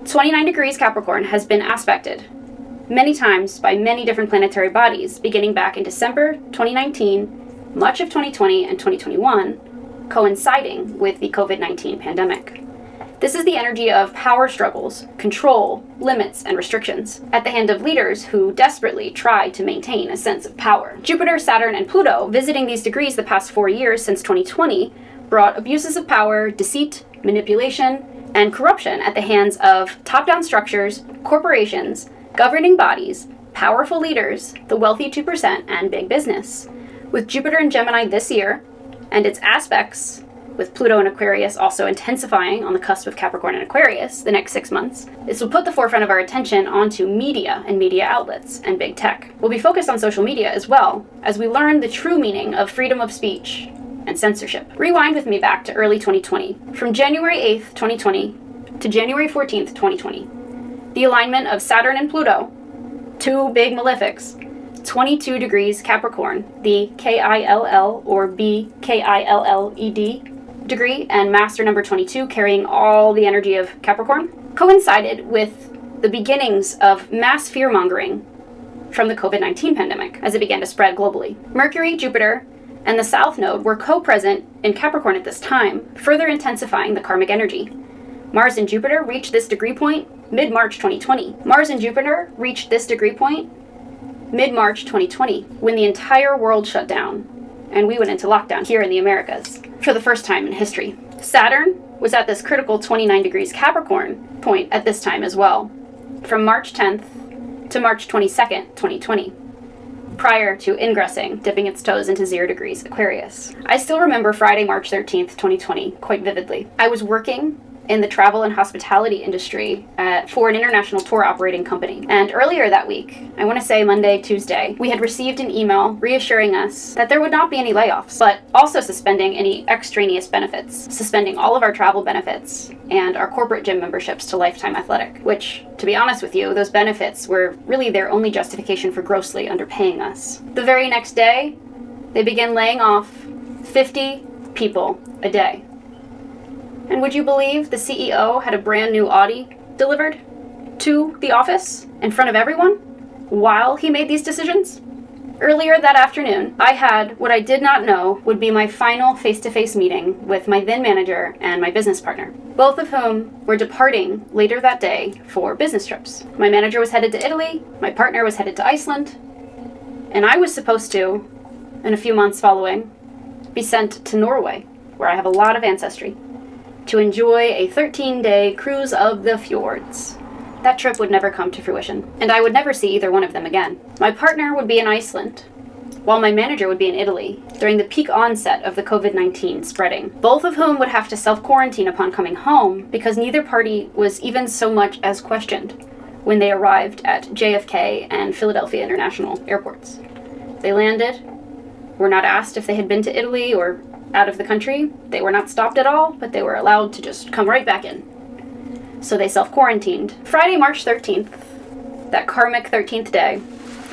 29 degrees Capricorn has been aspected many times by many different planetary bodies, beginning back in December 2019, much of 2020 and 2021, coinciding with the COVID-19 pandemic. This is the energy of power struggles, control, limits, and restrictions at the hand of leaders who desperately try to maintain a sense of power. Jupiter, Saturn, and Pluto visiting these degrees the past 4 years since 2020 brought abuses of power, deceit, manipulation, and corruption at the hands of top-down structures, corporations, governing bodies, powerful leaders, the wealthy 2%, and big business. With Jupiter in Gemini this year, and its aspects with Pluto and Aquarius also intensifying on the cusp of Capricorn and Aquarius the next 6 months, this will put the forefront of our attention onto media and media outlets and big tech. We'll be focused on social media as well, as we learn the true meaning of freedom of speech and censorship. Rewind with me back to early 2020. From January 8th, 2020 to January 14th, 2020. The alignment of Saturn and Pluto, two big malefics, 22 degrees Capricorn, the KILL or BKILLED degree, and master number 22 carrying all the energy of Capricorn, coincided with the beginnings of mass fear-mongering from the COVID-19 pandemic as it began to spread globally. Mercury, Jupiter, and the South Node were co-present in Capricorn at this time, further intensifying the karmic energy. Mars and Jupiter reached this degree point mid-March 2020. Mars and Jupiter reached this degree point mid-March 2020, when the entire world shut down and we went into lockdown here in the Americas for the first time in history. Saturn was at this critical 29 degrees Capricorn point at this time as well, from March 10th to March 22nd, 2020, prior to ingressing, dipping its toes into 0 degrees Aquarius. I still remember Friday, March 13th, 2020, quite vividly. I was working in the travel and hospitality industry for an international tour operating company. And earlier that week, I want to say Monday, Tuesday, we had received an email reassuring us that there would not be any layoffs, but also suspending any extraneous benefits, suspending all of our travel benefits and our corporate gym memberships to Lifetime Athletic, which, to be honest with you, those benefits were really their only justification for grossly underpaying us. The very next day, they began laying off 50 people a day. And would you believe the CEO had a brand new Audi delivered to the office in front of everyone while he made these decisions? Earlier that afternoon, I had what I did not know would be my final face-to-face meeting with my then manager and my business partner, both of whom were departing later that day for business trips. My manager was headed to Italy, my partner was headed to Iceland, and I was supposed to, in a few months following, be sent to Norway, where I have a lot of ancestry, to enjoy a 13-day cruise of the fjords. That trip would never come to fruition, and I would never see either one of them again. My partner would be in Iceland, while my manager would be in Italy during the peak onset of the COVID-19 spreading, both of whom would have to self-quarantine upon coming home because neither party was even so much as questioned when they arrived at JFK and Philadelphia International airports. They landed, were not asked if they had been to Italy or out of the country. They were not stopped at all, but they were allowed to just come right back in. So they self-quarantined. Friday, March 13th, that karmic 13th day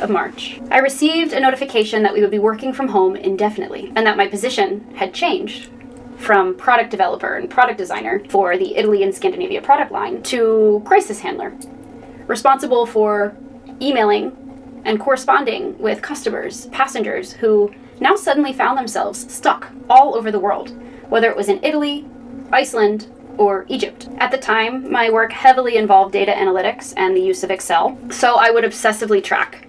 of March, I received a notification that we would be working from home indefinitely, and that my position had changed from product developer and product designer for the Italy and Scandinavia product line to crisis handler, responsible for emailing and corresponding with customers, passengers who now suddenly found themselves stuck all over the world, whether it was in Italy, Iceland, or Egypt. At the time, my work heavily involved data analytics and the use of Excel, so I would obsessively track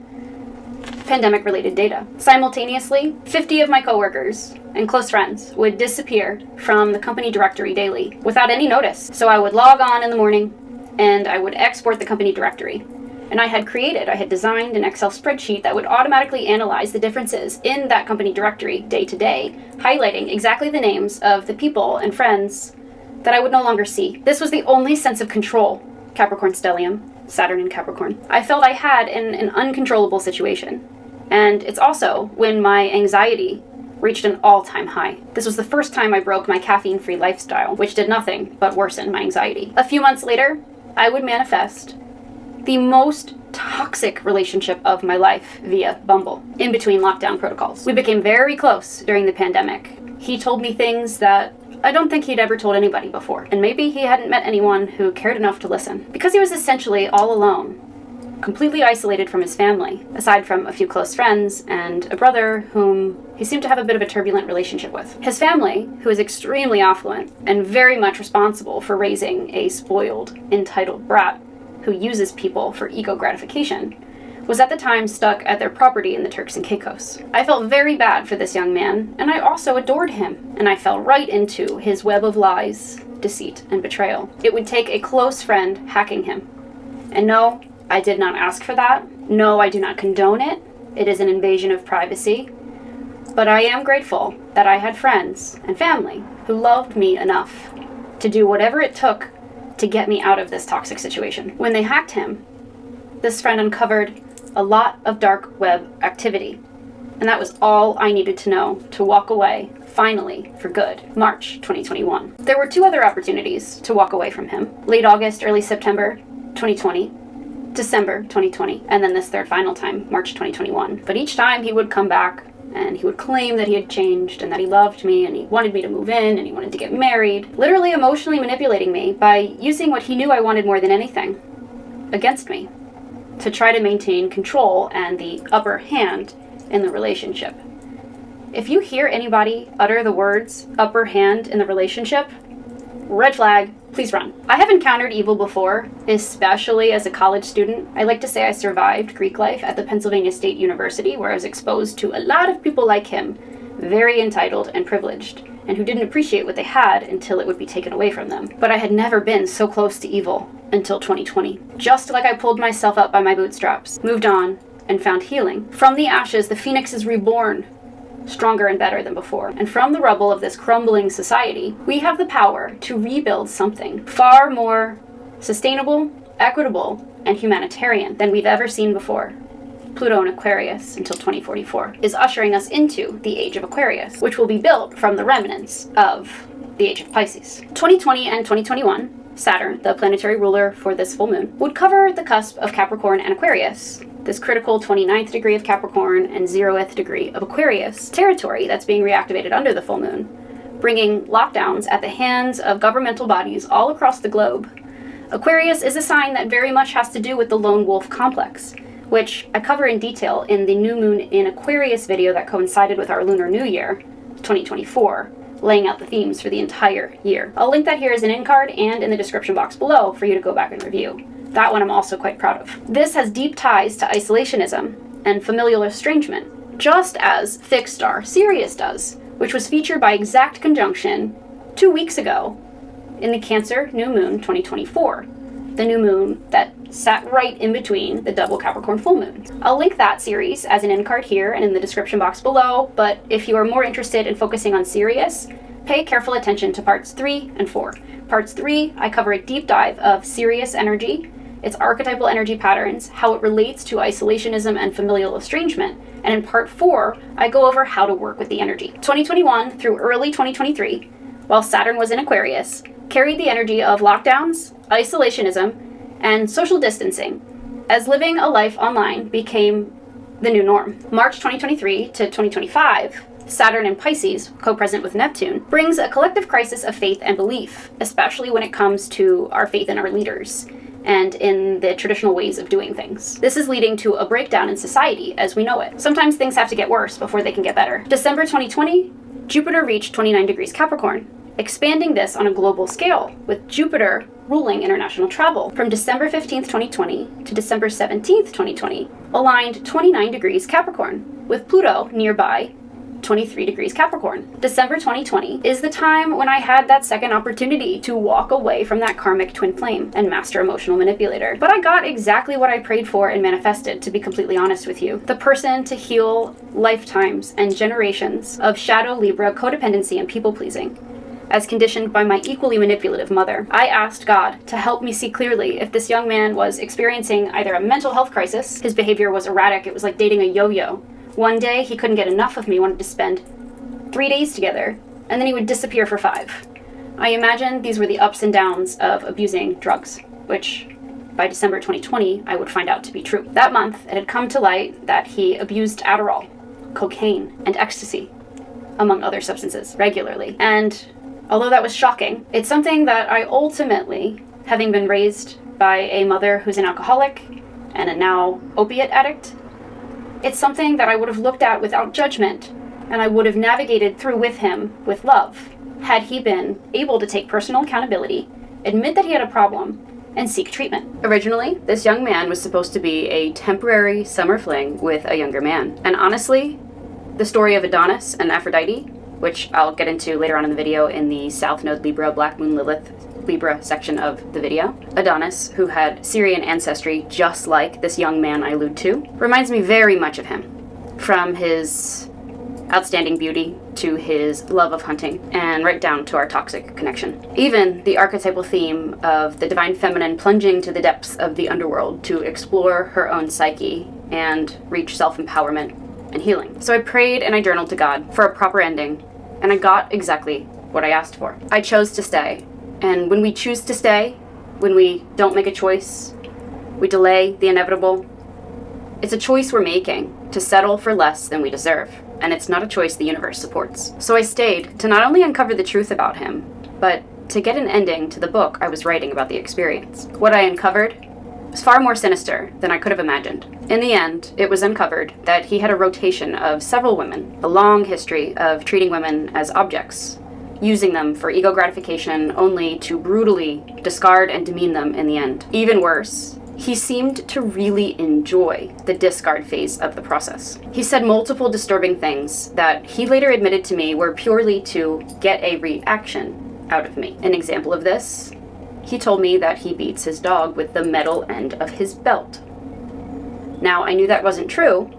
pandemic-related data. Simultaneously, 50 of my coworkers and close friends would disappear from the company directory daily without any notice. So I would log on in the morning and I would export the company directory. And I had designed an Excel spreadsheet that would automatically analyze the differences in that company directory day to day, highlighting exactly the names of the people and friends that I would no longer see. This was the only sense of control, Capricorn stellium, Saturn in Capricorn, I felt I had in an uncontrollable situation. And it's also when my anxiety reached an all-time high. This was the first time I broke my caffeine-free lifestyle, which did nothing but worsen my anxiety. A few months later, I would manifest the most toxic relationship of my life via Bumble, in between lockdown protocols. We became very close during the pandemic. He told me things that I don't think he'd ever told anybody before, and maybe he hadn't met anyone who cared enough to listen. Because he was essentially all alone, completely isolated from his family, aside from a few close friends and a brother whom he seemed to have a bit of a turbulent relationship with. His family, who is extremely affluent and very much responsible for raising a spoiled, entitled brat who uses people for ego gratification, was at the time stuck at their property in the Turks and Caicos. I felt very bad for this young man, and I also adored him, and I fell right into his web of lies, deceit, and betrayal. It would take a close friend hacking him. And no, I did not ask for that. No, I do not condone it. It is an invasion of privacy. But I am grateful that I had friends and family who loved me enough to do whatever it took to get me out of this toxic situation. When they hacked him, this friend uncovered a lot of dark web activity. And that was all I needed to know to walk away, finally, for good. March 2021. There were 2 other opportunities to walk away from him. Late August, early September 2020. December 2020, and then this third final time, March 2021. But each time he would come back and he would claim that he had changed and that he loved me and he wanted me to move in and he wanted to get married, literally emotionally manipulating me by using what he knew I wanted more than anything against me to try to maintain control and the upper hand in the relationship. If you hear anybody utter the words upper hand in the relationship, red flag, please run. I have encountered evil before, especially as a college student. I like to say I survived Greek life at the Pennsylvania State University, where I was exposed to a lot of people like him, very entitled and privileged, and who didn't appreciate what they had until it would be taken away from them. But I had never been so close to evil until 2020. Just like I pulled myself up by my bootstraps, moved on, and found healing. From the ashes, the phoenix is reborn, stronger and better than before. And from the rubble of this crumbling society, we have the power to rebuild something far more sustainable, equitable, and humanitarian than we've ever seen before. Pluto in Aquarius until 2044 is ushering us into the age of Aquarius, which will be built from the remnants of the age of Pisces. 2020 and 2021, Saturn, the planetary ruler for this full moon, would cover the cusp of Capricorn and Aquarius, this critical 29th degree of Capricorn and 0th degree of Aquarius territory that's being reactivated under the full moon, bringing lockdowns at the hands of governmental bodies all across the globe. Aquarius is a sign that very much has to do with the lone wolf complex, which I cover in detail in the new moon in Aquarius video that coincided with our Lunar New Year, 2024, laying out the themes for the entire year. I'll link that here as an in-card and in the description box below for you to go back and review. That one I'm also quite proud of. This has deep ties to isolationism and familial estrangement, just as fixed star Sirius does, which was featured by exact conjunction 2 weeks ago in the Cancer New Moon 2024, the new moon that sat right in between the double Capricorn full moons. I'll link that series as an in-card here and in the description box below, but if you are more interested in focusing on Sirius, pay careful attention to parts 3 and 4. Parts 3, I cover a deep dive of Sirius energy, its archetypal energy patterns, how it relates to isolationism and familial estrangement, and in part 4, I go over how to work with the energy. 2021 through early 2023, while Saturn was in Aquarius, carried the energy of lockdowns, isolationism, and social distancing, as living a life online became the new norm. March 2023 to 2025, Saturn in Pisces, co-present with Neptune, brings a collective crisis of faith and belief, especially when it comes to our faith in our leaders and in the traditional ways of doing things. This is leading to a breakdown in society as we know it. Sometimes things have to get worse before they can get better. December 2020, Jupiter reached 29 degrees Capricorn, expanding this on a global scale, with Jupiter ruling international travel. From December 15th, 2020 to December 17th, 2020, aligned 29 degrees Capricorn, with Pluto nearby 23 degrees Capricorn. December 2020 is the time when I had that second opportunity to walk away from that karmic twin flame and master emotional manipulator. But I got exactly what I prayed for and manifested, to be completely honest with you. The person to heal lifetimes and generations of shadow Libra codependency and people-pleasing, as conditioned by my equally manipulative mother. I asked God to help me see clearly if this young man was experiencing either a mental health crisis, his behavior was erratic, it was like dating a yo-yo. One day, he couldn't get enough of me, wanted to spend 3 days together, and then he would disappear for 5. I imagine these were the ups and downs of abusing drugs, which by December 2020, I would find out to be true. That month, it had come to light that he abused Adderall, cocaine, and ecstasy, among other substances, regularly. And although that was shocking, it's something that I ultimately, having been raised by a mother who's an alcoholic and a now opiate addict, it's something that I would have looked at without judgment, and I would have navigated through with him with love, had he been able to take personal accountability, admit that he had a problem, and seek treatment. Originally, this young man was supposed to be a temporary summer fling with a younger man. And honestly, the story of Adonis and Aphrodite, which I'll get into later on in the video in the South Node Libra, Black Moon Lilith Libra section of the video. Adonis, who had Syrian ancestry just like this young man I allude to, reminds me very much of him. From his outstanding beauty to his love of hunting, and right down to our toxic connection. Even the archetypal theme of the divine feminine plunging to the depths of the underworld to explore her own psyche and reach self-empowerment and healing. So I prayed and I journaled to God for a proper ending, and I got exactly what I asked for. I chose to stay, and when we choose to stay, when we don't make a choice, we delay the inevitable, it's a choice we're making to settle for less than we deserve. And it's not a choice the universe supports. So I stayed to not only uncover the truth about him, but to get an ending to the book I was writing about the experience. What I uncovered was far more sinister than I could have imagined. In the end, it was uncovered that he had a rotation of several women, a long history of treating women as objects, using them for ego gratification only to brutally discard and demean them in the end. Even worse, he seemed to really enjoy the discard phase of the process. He said multiple disturbing things that he later admitted to me were purely to get a reaction out of me. An example of this, he told me that he beats his dog with the metal end of his belt. Now, I knew that wasn't true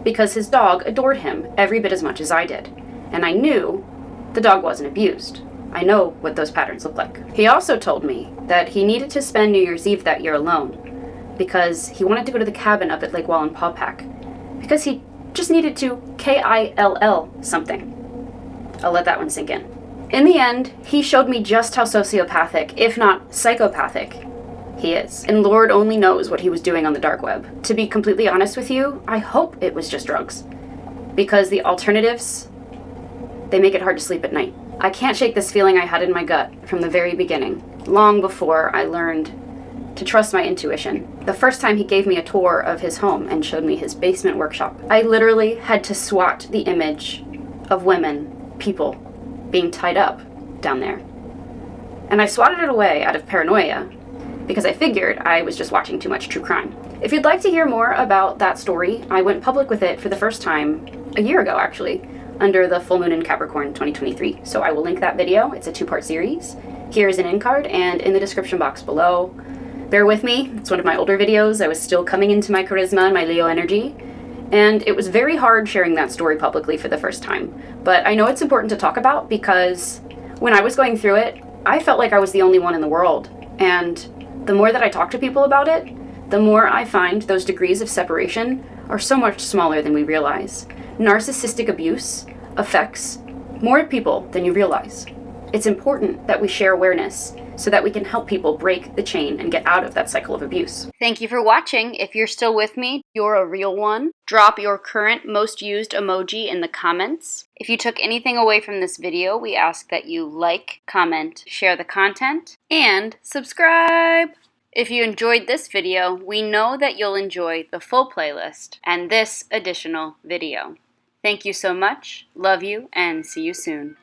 because his dog adored him every bit as much as I did. And I knew the dog wasn't abused. I know what those patterns look like. He also told me that he needed to spend New Year's Eve that year alone because he wanted to go to the cabin up at Lake Wallenpaupack because he just needed to KILL something. I'll let that one sink in. In the end, he showed me just how sociopathic, if not psychopathic, he is. And Lord only knows what he was doing on the dark web. To be completely honest with you, I hope it was just drugs. Because the alternatives, they make it hard to sleep at night. I can't shake this feeling I had in my gut from the very beginning, long before I learned to trust my intuition. The first time he gave me a tour of his home and showed me his basement workshop, I literally had to swat the image of women, people, being tied up down there. And I swatted it away out of paranoia because I figured I was just watching too much true crime. If you'd like to hear more about that story, I went public with it for the first time a year ago, actually, under the full moon in Capricorn 2023. So I will link that video. It's a 2-part series. Here's an in card and in the description box below. Bear with me. It's one of my older videos. I was still coming into my charisma and my Leo energy. And it was very hard sharing that story publicly for the first time. But I know it's important to talk about because when I was going through it, I felt like I was the only one in the world. And the more that I talk to people about it, the more I find those degrees of separation are so much smaller than we realize. Narcissistic abuse affects more people than you realize. It's important that we share awareness so that we can help people break the chain and get out of that cycle of abuse. Thank you for watching. If you're still with me, you're a real one. Drop your current most used emoji in the comments. If you took anything away from this video, we ask that you like, comment, share the content, and subscribe. If you enjoyed this video, we know that you'll enjoy the full playlist and this additional video. Thank you so much, love you, and see you soon.